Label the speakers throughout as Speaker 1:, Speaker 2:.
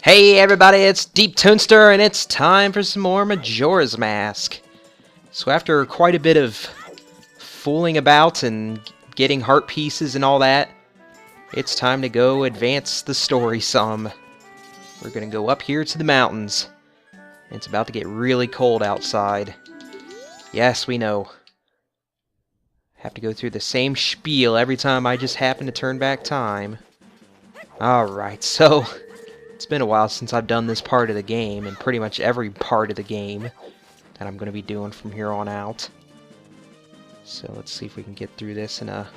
Speaker 1: Hey everybody, it's Deeptunester, and it's time for some more Majora's Mask. So after quite a bit of fooling about and getting heart pieces and all that, it's time to go advance the story some. We're gonna go up here to the mountains. It's about to get really cold outside. Yes, we know. Have to go through the same spiel every time I just happen to turn back time. Alright, so it's been a while since I've done this part of the game, and pretty much every part of the game that I'm going to be doing from here on out. So let's see if we can get through this in a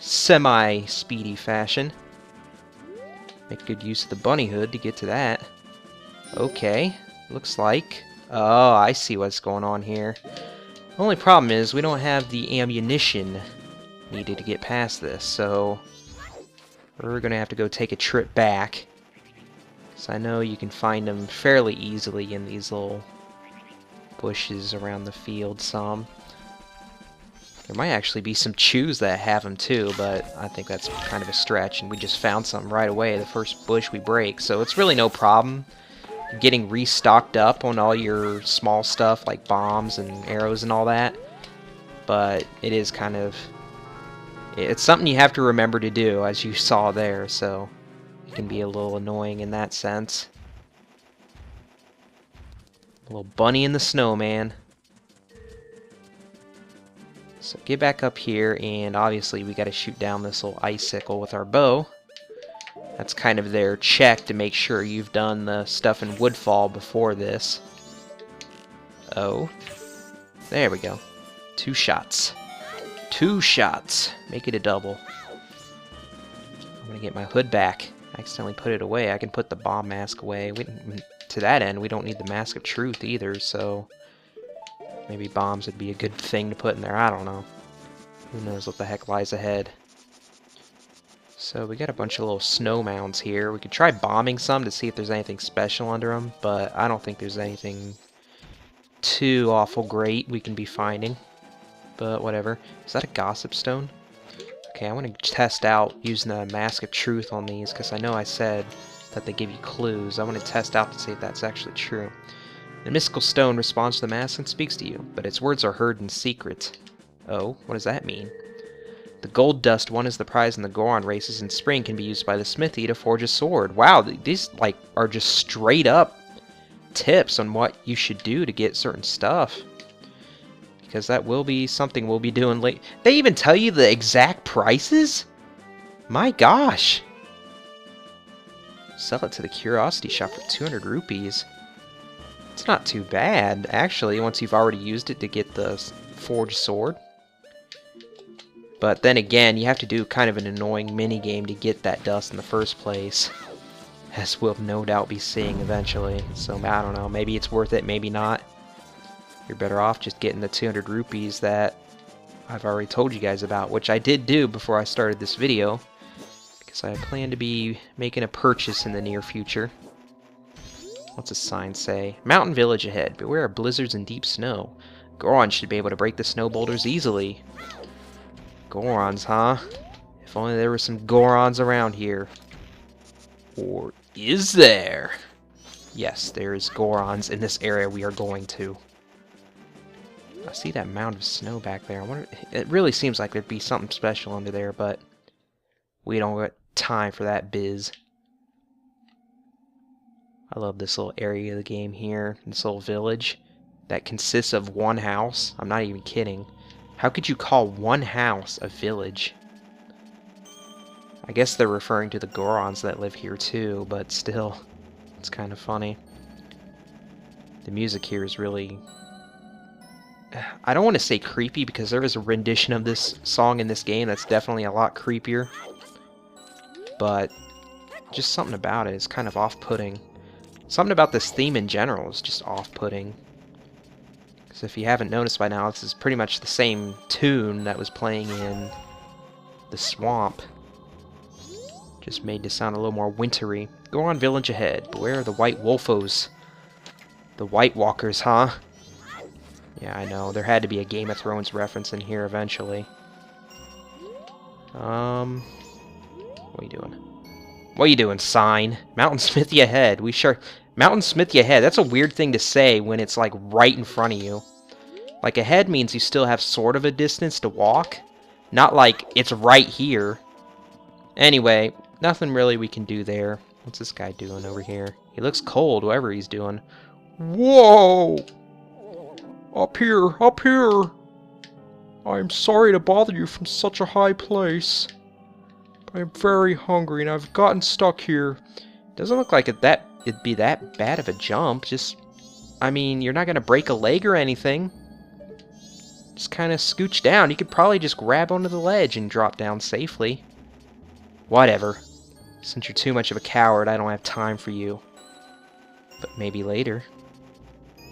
Speaker 1: semi-speedy fashion. Make good use of the bunny hood to get to that. Okay, looks like... Oh, I see what's going on here. The only problem is we don't have the ammunition needed to get past this, so we're going to have to go take a trip back. So I know you can find them fairly easily in these little bushes around the field some. There might actually be some chews that have them too, but I think that's kind of a stretch, and we just found some right away, the first bush we break. So it's really no problem getting restocked up on all your small stuff like bombs and arrows and all that. But it is kind of... it's something you have to remember to do, as you saw there, so... can be a little annoying in that sense. A little bunny in the snowman. So get back up here, and obviously we got to shoot down this little icicle with our bow. That's kind of their check to make sure you've done the stuff in Woodfall before this. Oh. There we go. 2 shots. 2 shots. Make it a double. I'm going to get my hood back. I accidentally put it away. I can put the bomb mask away. To that end, we don't need the Mask of Truth either, so maybe bombs would be a good thing to put in there. I don't know. Who knows what the heck lies ahead. So we got a bunch of little snow mounds here. We could try bombing some to see if there's anything special under them, but I don't think there's anything too awful great we can be finding. But whatever. Is that a gossip stone? Okay, I want to test out using the Mask of Truth on these, because I know I said that they give you clues. I want to test out to see if that's actually true. The mystical stone responds to the mask and speaks to you, but its words are heard in secret. Oh, what does that mean? The gold dust won as the prize in the Goron races in spring can be used by the smithy to forge a sword. Wow, these like are just straight up tips on what you should do to get certain stuff. Because that will be something we'll be doing late. They even tell you the exact prices? My gosh! Sell it to the Curiosity Shop for 200 rupees. It's not too bad, actually, once you've already used it to get the forged sword. But then again, you have to do kind of an annoying mini-game to get that dust in the first place. As we'll no doubt be seeing eventually. So, I don't know, maybe it's worth it, maybe not. You're better off just getting the 200 rupees that I've already told you guys about, which I did do before I started this video, because I plan to be making a purchase in the near future. What's a sign say? Mountain village ahead. Beware of blizzards and deep snow. Gorons should be able to break the snow boulders easily. Gorons, huh? If only there were some Gorons around here. Or is there? Yes, there is Gorons in this area we are going to. I see that mound of snow back there. I wonder, it really seems like there'd be something special under there, but we don't got time for that biz. I love this little area of the game here, this little village that consists of one house. I'm not even kidding. How could you call one house a village? I guess they're referring to the Gorons that live here too, but still, it's kind of funny. The music here is really... I don't want to say creepy, because there is a rendition of this song in this game that's definitely a lot creepier. But just something about it is kind of off-putting. Something about this theme in general is just off-putting. Because if you haven't noticed by now, this is pretty much the same tune that was playing in the swamp. Just made to sound a little more wintry. Goron village ahead. Beware of the white wolfos. The White Walkers, huh? Yeah, I know. There had to be a Game of Thrones reference in here eventually. What are you doing? What are you doing, sign? Mountain Smithy ahead. We sure... Mountain Smithy ahead. That's a weird thing to say when it's, like, right in front of you. Like, ahead means you still have sort of a distance to walk. Not like it's right here. Anyway, nothing really we can do there. What's this guy doing over here? He looks cold, whatever he's doing. Whoa! Up here, up here! I'm sorry to bother you from such a high place. I'm very hungry and I've gotten stuck here. Doesn't look like it'd be that bad of a jump. Just, I mean, you're not gonna break a leg or anything. Just kind of scooch down. You could probably just grab onto the ledge and drop down safely. Whatever. Since you're too much of a coward, I don't have time for you. But maybe later.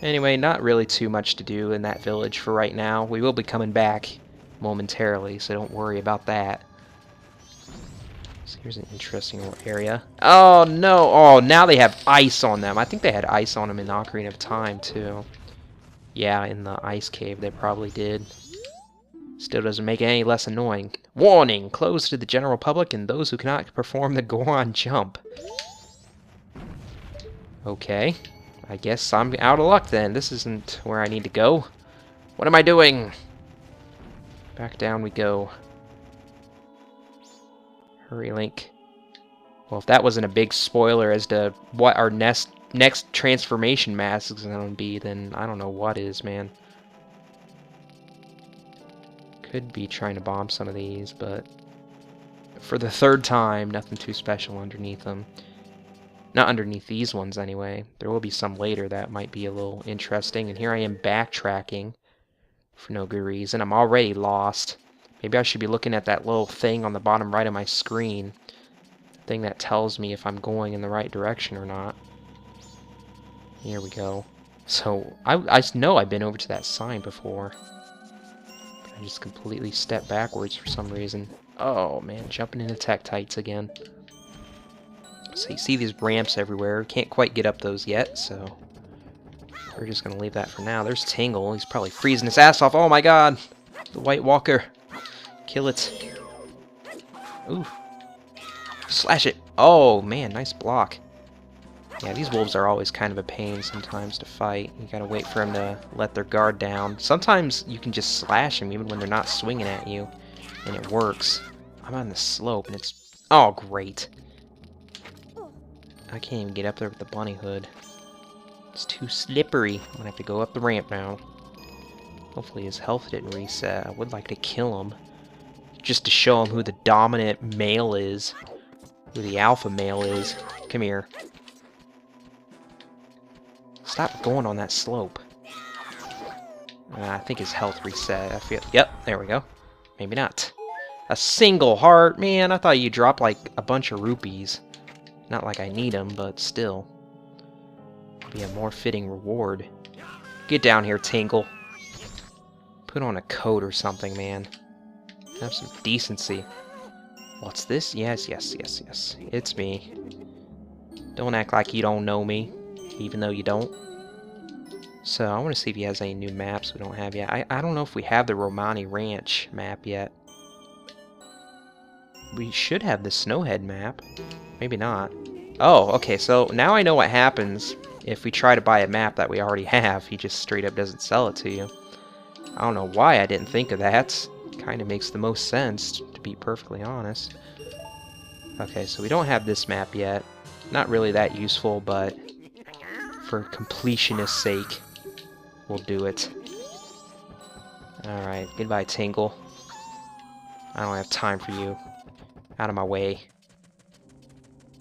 Speaker 1: Anyway, not really too much to do in that village for right now. We will be coming back momentarily, so don't worry about that. So here's an interesting little area. Oh, no! Oh, now they have ice on them. I think they had ice on them in Ocarina of Time, too. Yeah, in the ice cave they probably did. Still doesn't make it any less annoying. Warning! Closed to the general public and those who cannot perform the Goron jump. Okay. I guess I'm out of luck then. This isn't where I need to go. What am I doing? Back down we go. Hurry, Link. Well, if that wasn't a big spoiler as to what our next transformation mask is going to be, then I don't know what is, man. Could be trying to bomb some of these, but for the third time, nothing too special underneath them. Not underneath these ones, anyway. There will be some later that might be a little interesting. And here I am backtracking for no good reason. I'm already lost. Maybe I should be looking at that little thing on the bottom right of my screen. The thing that tells me if I'm going in the right direction or not. Here we go. So, I know I've been over to that sign before. I just completely stepped backwards for some reason. Oh, man. Jumping into Tektites again. So you see these ramps everywhere. Can't quite get up those yet, so we're just going to leave that for now. There's Tingle. He's probably freezing his ass off. Oh my god! The White Walker. Kill it. Ooh. Slash it. Oh, man. Nice block. Yeah, these wolves are always kind of a pain sometimes to fight. You gotta wait for them to let their guard down. Sometimes you can just slash them even when they're not swinging at you, and it works. I'm on the slope, and it's... Oh, great. I can't even get up there with the bunny hood. It's too slippery. I'm gonna have to go up the ramp now. Hopefully his health didn't reset. I would like to kill him. Just to show him who the dominant male is. Who the alpha male is. Come here. Stop going on that slope. I think his health reset. I feel... Yep, there we go. Maybe not. A single heart? Man, I thought you dropped like a bunch of rupees. Not like I need them, but still. Be a more fitting reward. Get down here, Tingle. Put on a coat or something, man. Have some decency. What's this? Yes, yes, yes, yes. It's me. Don't act like you don't know me, even though you don't. So, I want to see if he has any new maps we don't have yet. I don't know if we have the Romani Ranch map yet. We should have the Snowhead map. Maybe not. Oh, okay, so now I know what happens if we try to buy a map that we already have. He just straight up doesn't sell it to you. I don't know why I didn't think of that. Kind of makes the most sense, to be perfectly honest. Okay, so we don't have this map yet. Not really that useful, but for completionist's sake, we'll do it. Alright, goodbye, Tingle. I don't have time for you. Out of my way.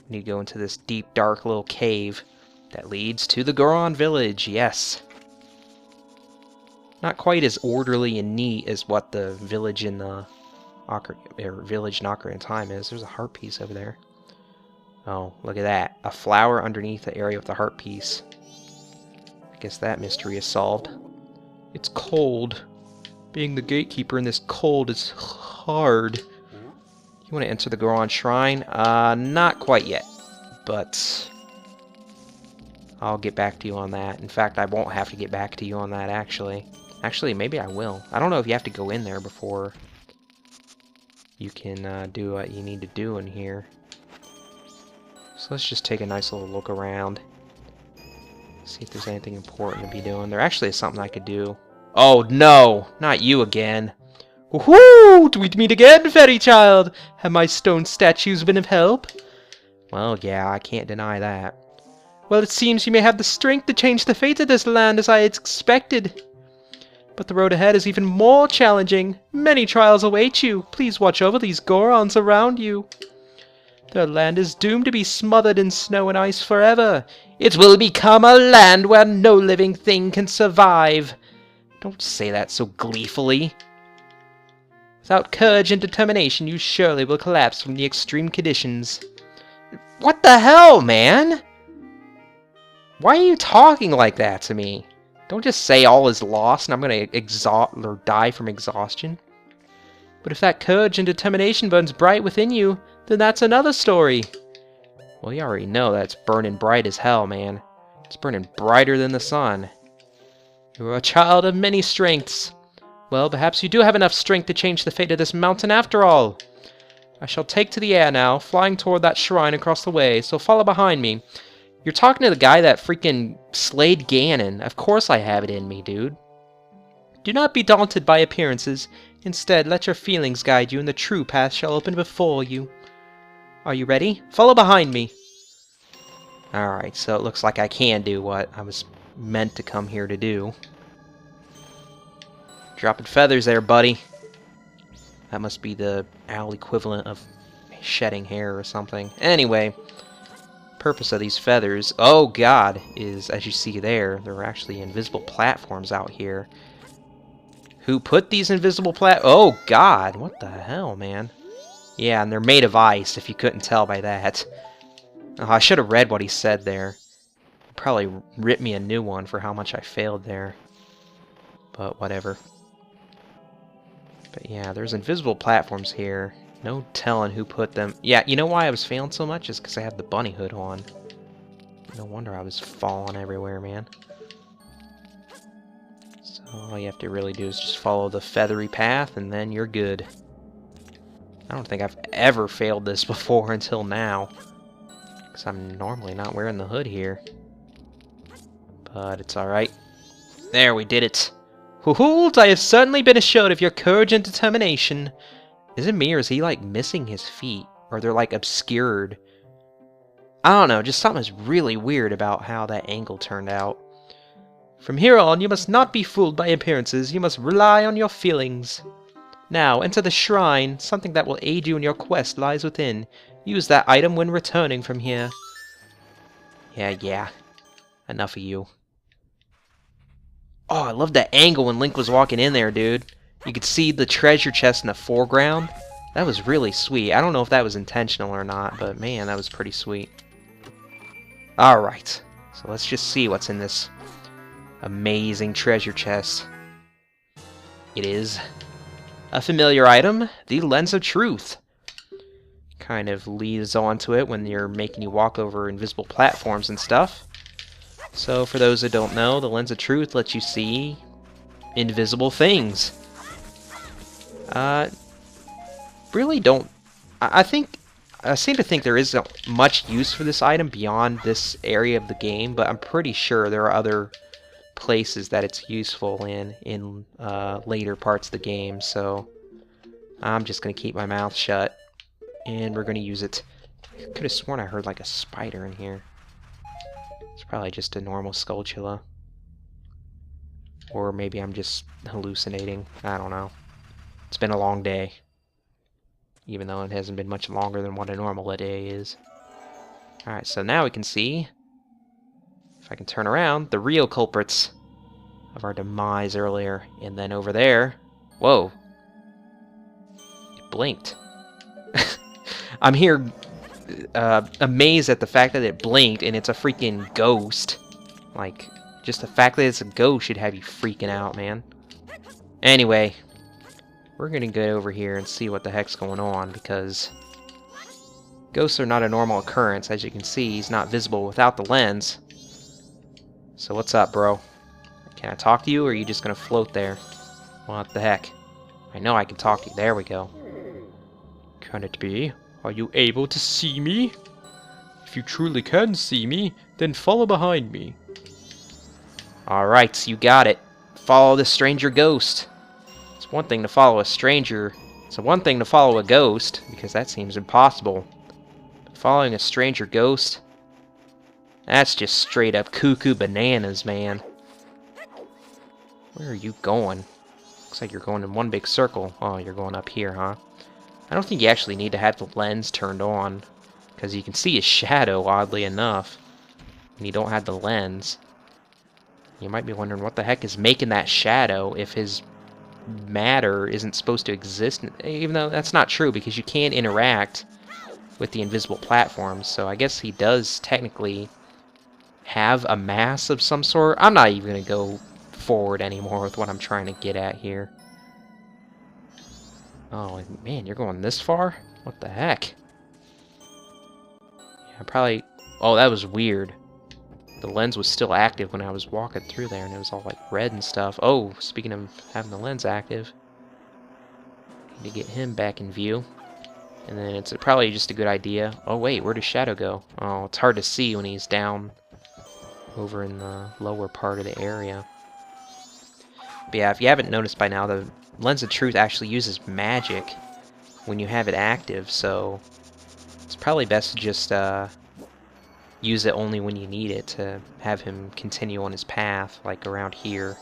Speaker 1: Need to go into this deep, dark little cave that leads to the Goron village. Yes. Not quite as orderly and neat as what the village in the village in Ocarina of Time is. There's a heart piece over there. Oh, look at that. A flower underneath the area with the heart piece. I guess that mystery is solved. It's cold. Being the gatekeeper in this cold is hard. You want to enter the Goron Shrine? Not quite yet. But I'll get back to you on that. In fact, I won't have to get back to you on that, actually. Actually, maybe I will. I don't know if you have to go in there before you can do what you need to do in here. So let's just take a nice little look around. See if there's anything important to be doing. There actually is something I could do. Oh no! Not you again. Woohoo! Do we meet again, fairy child? Have my stone statues been of help? Well, yeah, I can't deny that. Well, it seems you may have the strength to change the fate of this land as I had expected. But the road ahead is even more challenging. Many trials await you. Please watch over these Gorons around you. Their land is doomed to be smothered in snow and ice forever. It will become a land where no living thing can survive. Don't say that so gleefully. Without courage and determination, you surely will collapse from the extreme conditions. What the hell, man? Why are you talking like that to me? Don't just say all is lost and I'm gonna exhaust or die from exhaustion. But if that courage and determination burns bright within you, then that's another story. Well, you already know that's burning bright as hell, man. It's burning brighter than the sun. You are a child of many strengths. Well, perhaps you do have enough strength to change the fate of this mountain after all. I shall take to the air now, flying toward that shrine across the way, so follow behind me. You're talking to the guy that freaking slayed Ganon. Of course I have it in me, dude. Do not be daunted by appearances. Instead, let your feelings guide you, and the true path shall open before you. Are you ready? Follow behind me. Alright, so it looks like I can do what I was meant to come here to do. Dropping feathers there, buddy. That must be the owl equivalent of shedding hair or something. Anyway, purpose of these feathers, oh god, is, as you see there, there are actually invisible platforms out here. Who put these invisible oh god, what the hell, man? Yeah, and they're made of ice, if you couldn't tell by that. Oh, I should have read what he said there. He'd probably rip me a new one for how much I failed there. But whatever. But yeah, there's invisible platforms here. No telling who put them. Yeah, you know why I was failing so much? Is because I had the bunny hood on. No wonder I was falling everywhere, man. So all you have to really do is just follow the feathery path, and then you're good. I don't think I've ever failed this before until now. Because I'm normally not wearing the hood here. But it's alright. There, we did it. Hold! I have certainly been assured of your courage and determination. Is it me, or is he, like, missing his feet? Or they're, like, obscured? I don't know, just something is really weird about how that angle turned out. From here on, you must not be fooled by appearances. You must rely on your feelings. Now, enter the shrine. Something that will aid you in your quest lies within. Use that item when returning from here. Yeah. Enough of you. Oh, I love that angle when Link was walking in there, dude. You could see the treasure chest in the foreground. That was really sweet. I don't know if that was intentional or not, but man, that was pretty sweet. Alright, so let's just see what's in this amazing treasure chest. It is a familiar item, the Lens of Truth. Kind of leads onto it when you're making you walk over invisible platforms and stuff. So for those that don't know, the Lens of Truth lets you see invisible things. Really don't... I seem to think there isn't much use for this item beyond this area of the game, but I'm pretty sure there are other places that it's useful in later parts of the game, so I'm just going to keep my mouth shut, and we're going to use it. I could have sworn I heard like a spider in here. It's probably just a normal Skulltula. Or maybe I'm just hallucinating. I don't know. It's been a long day. Even though it hasn't been much longer than what a normal day is. Alright, so now we can see, if I can turn around, the real culprits of our demise earlier. And then over there, whoa, it blinked. I'm here amazed at the fact that it blinked and it's a freaking ghost. Like, just the fact that it's a ghost should have you freaking out, man. Anyway, we're gonna go over here and see what the heck's going on, because ghosts are not a normal occurrence. As you can see, he's not visible without the lens. So what's up, bro? Can I talk to you, or are you just gonna float there? What the heck? I know I can talk to you. There we go. Can it be? Are you able to see me?
Speaker 2: If you truly can see me, then follow behind me.
Speaker 1: Alright, you got it. Follow the stranger ghost. It's one thing to follow a stranger. It's one thing to follow a ghost, because that seems impossible. But following a stranger ghost, that's just straight up cuckoo bananas, man. Where are you going? Looks like you're going in one big circle. Oh, you're going up here, huh? I don't think you actually need to have the lens turned on, because you can see his shadow, oddly enough, and you don't have the lens. You might be wondering what the heck is making that shadow if his matter isn't supposed to exist, even though that's not true, because you can interact with the invisible platforms, so I guess he does technically have a mass of some sort. I'm not even going to go forward anymore with what I'm trying to get at here. Oh, man, you're going this far? What the heck? Yeah, probably... Oh, that was weird. The lens was still active when I was walking through there, and it was all, like, red and stuff. Oh, speaking of having the lens active, need to get him back in view. And then it's probably just a good idea... Oh, wait, where does Shadow go? Oh, it's hard to see when he's down over in the lower part of the area. But yeah, if you haven't noticed by now, the Lens of Truth actually uses magic when you have it active, so it's probably best to just use it only when you need it to have him continue on his path, like around here.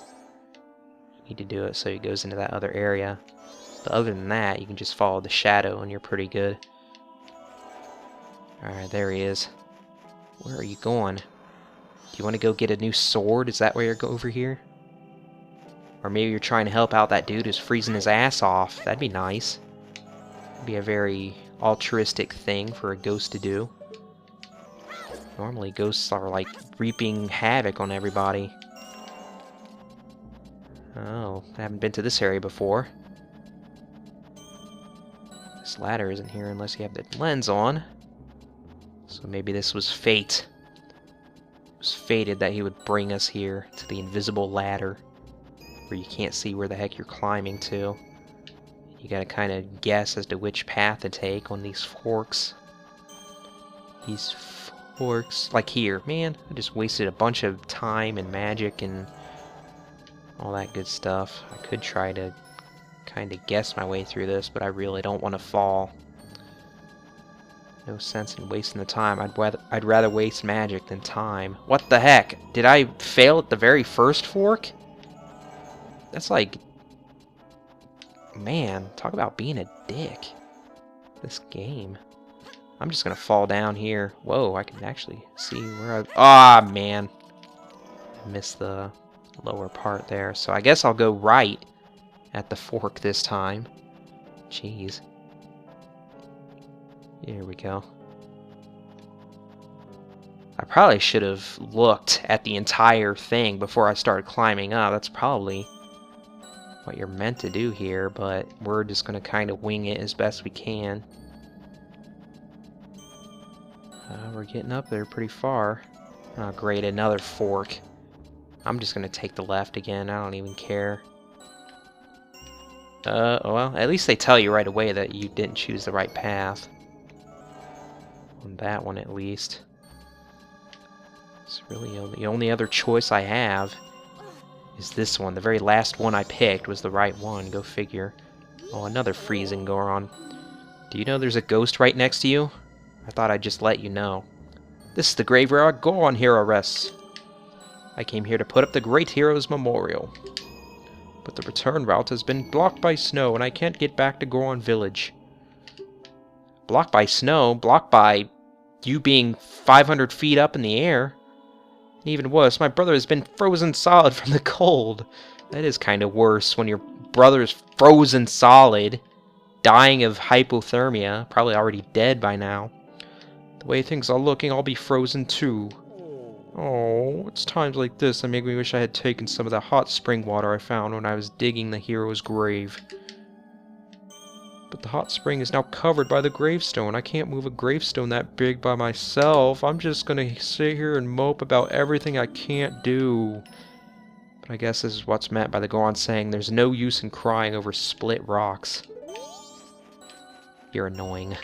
Speaker 1: You need to do it so he goes into that other area. But other than that, you can just follow the shadow and you're pretty good. Alright, there he is. Where are you going? Do you want to go get a new sword? Is that why you're over here? Or maybe you're trying to help out that dude who's freezing his ass off. That'd be nice. That'd be a very altruistic thing for a ghost to do. Normally ghosts are like reaping havoc on everybody. Oh, I haven't been to this area before. This ladder isn't here unless you have the lens on. So maybe this was fate. It was fated that he would bring us here to the invisible ladder, where you can't see where the heck you're climbing to. You gotta kind of guess as to which path to take on these forks. These forks, like here. Man, I just wasted a bunch of time and magic and all that good stuff. I could try to kind of guess my way through this, but I really don't want to fall. No sense in wasting the time. I'd rather waste magic than time. What the heck? Did I fail at the very first fork? That's like... Man, talk about being a dick. This game. I'm just gonna fall down here. Whoa, I can actually see where I... Ah, man. I missed the lower part there. So I guess I'll go right at the fork this time. Jeez. Here we go. I probably should have looked at the entire thing before I started climbing up. That's probably what you're meant to do here, but we're just going to kind of wing it as best we can. We're getting up there pretty far. Oh, great, another fork. I'm just going to take the left again. I don't even care. Well, at least they tell you right away that you didn't choose the right path. On that one, at least. It's really the only other choice I have is this one. The very last one I picked was the right one. Go figure. Oh, another freezing Goron. Do you know there's a ghost right next to you? I thought I'd just let you know. This is the grave where our Goron hero rests. I came here to put up the great hero's memorial. But the return route has been blocked by snow, and I can't get back to Goron Village. Blocked by snow? Blocked by you being 500 feet up in the air? And even worse, my brother has been frozen solid from the cold. That is kind of worse when your brother's frozen solid, dying of hypothermia, probably already dead by now. The way things are looking, I'll be frozen too. Oh, it's times like this that make me wish I had taken some of the hot spring water I found when I was digging the hero's grave. But the hot spring is now covered by the gravestone. I can't move a gravestone that big by myself. I'm just gonna sit here and mope about everything I can't do. But I guess this is what's meant by the Goron saying, there's no use in crying over split rocks. You're annoying.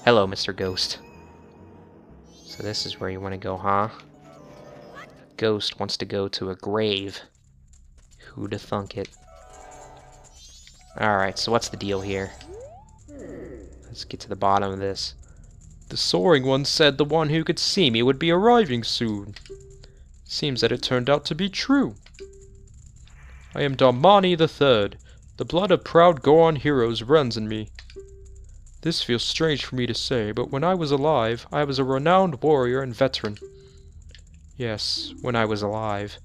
Speaker 1: Hello, Mr. Ghost. So this is where you want to go, huh? Ghost wants to go to a grave. Who'da thunk it? Alright, so what's the deal here? Let's get to the bottom of this.
Speaker 2: The soaring one said the one who could see me would be arriving soon. Seems that it turned out to be true. I am Darmani the Third. The blood of proud Goron heroes runs in me. This feels strange for me to say, but when I was alive, I was a renowned warrior and veteran. Yes, when I was alive.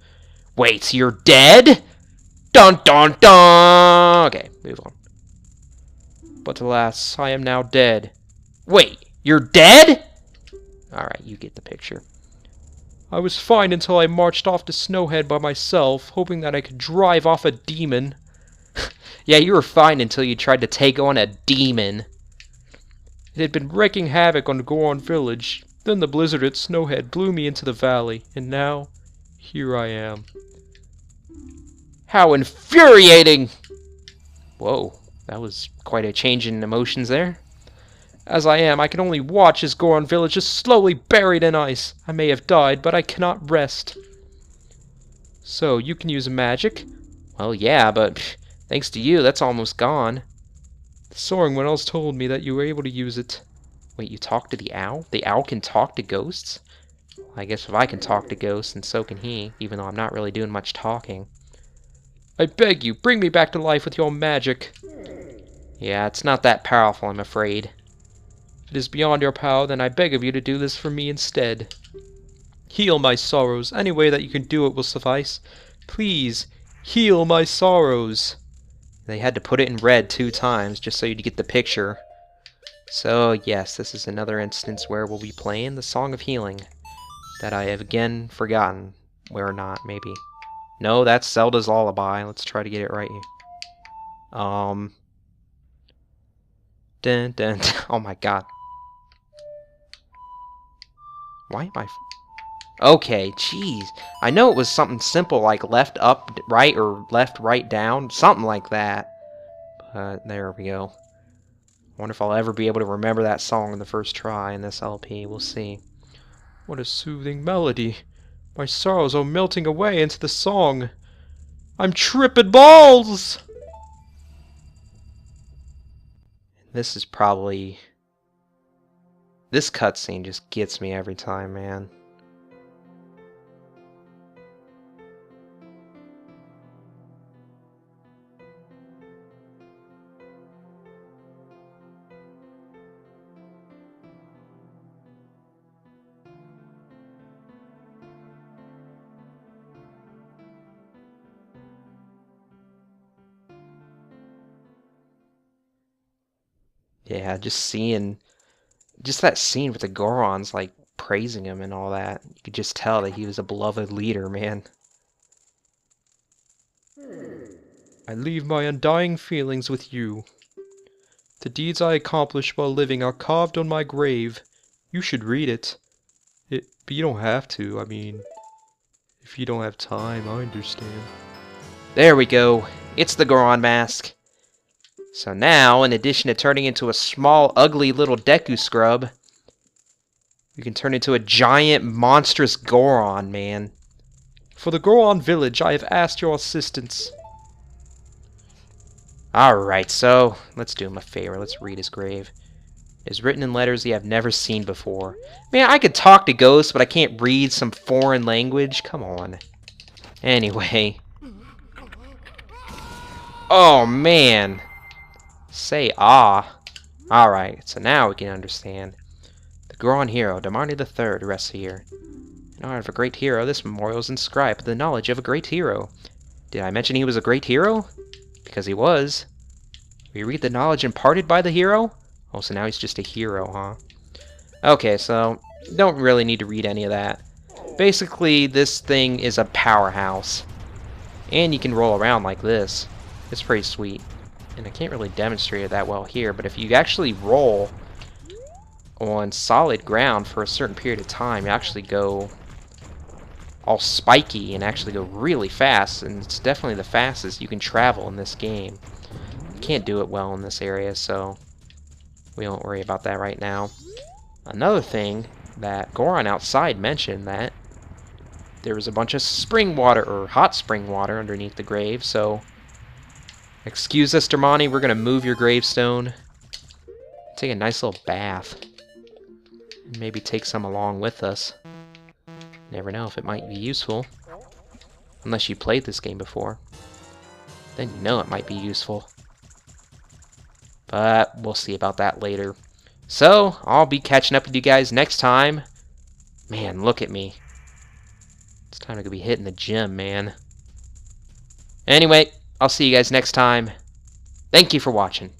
Speaker 1: Wait, you're dead? Dun dun dun! Okay, move on.
Speaker 2: But alas, I am now dead.
Speaker 1: Wait, you're dead? Alright, you get the picture.
Speaker 2: I was fine until I marched off to Snowhead by myself, hoping that I could drive off a demon.
Speaker 1: Yeah, you were fine until you tried to take on a demon.
Speaker 2: It had been wreaking havoc on Goron village. Then the blizzard at Snowhead blew me into the valley, and now, here I am.
Speaker 1: How infuriating! Whoa, that was quite a change in emotions there.
Speaker 2: As I am, I can only watch as Goron village is slowly buried in ice. I may have died, but I cannot rest. So, you can use magic?
Speaker 1: Well, yeah, but thanks to you, that's almost gone.
Speaker 2: The soaring one else told me that you were able to use it.
Speaker 1: Wait, you talk to the owl? The owl can talk to ghosts? I guess if I can talk to ghosts, then so can he, even though I'm not really doing much talking.
Speaker 2: I beg you, bring me back to life with your magic.
Speaker 1: Yeah, it's not that powerful, I'm afraid.
Speaker 2: If it is beyond your power, then I beg of you to do this for me instead. Heal my sorrows. Any way that you can do it will suffice. Please, heal my sorrows.
Speaker 1: They had to put it in red 2 times just so you'd get the picture. So, yes, this is another instance where we'll be playing the Song of Healing that I have again forgotten. Where not, maybe. No, that's Zelda's Lullaby. Let's try to get it right here. Dun, dun, dun. Oh my god. Why am I... Okay, jeez. I know it was something simple like left up, right, or left, right, down. Something like that. But there we go. I wonder if I'll ever be able to remember that song in the first try in this LP. We'll see.
Speaker 2: What a soothing melody. My sorrows are melting away into the song. I'm tripping balls!
Speaker 1: This is probably... This cutscene just gets me every time, man. Yeah, just that scene with the Gorons, like, praising him and all that. You could just tell that he was a beloved leader, man.
Speaker 2: I leave my undying feelings with you. The deeds I accomplished while living are carved on my grave. You should read it. But you don't have to, I mean, if you don't have time, I understand.
Speaker 1: There we go. It's the Goron mask. So now, in addition to turning into a small, ugly little Deku scrub, you can turn into a giant, monstrous Goron, man.
Speaker 2: For the Goron village, I have asked your assistance.
Speaker 1: Alright, so, let's do him a favor. Let's read his grave. It is written in letters you have never seen before. Man, I could talk to ghosts, but I can't read some foreign language. Come on. Anyway. Oh, man. Say ah. Alright, so now we can understand. The Goron hero, Darmani the Third, rests here. In honor of a great hero, this memorial is inscribed with the knowledge of a great hero. Did I mention he was a great hero? Because he was. We read the knowledge imparted by the hero? Oh, so now he's just a hero, huh? Okay, so don't really need to read any of that. Basically, this thing is a powerhouse. And you can roll around like this. It's pretty sweet. And I can't really demonstrate it that well here, but if you actually roll on solid ground for a certain period of time, you actually go all spiky and actually go really fast, and it's definitely the fastest you can travel in this game. You can't do it well in this area, so we won't worry about that right now. Another thing that Goron outside mentioned that there was a bunch of spring water, or hot spring water, underneath the grave, so excuse us, Darmani, we're going to move your gravestone. Take a nice little bath. And maybe take some along with us. Never know if it might be useful. Unless you played this game before. Then you know it might be useful. But we'll see about that later. So, I'll be catching up with you guys next time. Man, look at me. It's time to be hitting the gym, man. Anyway, I'll see you guys next time. Thank you for watching.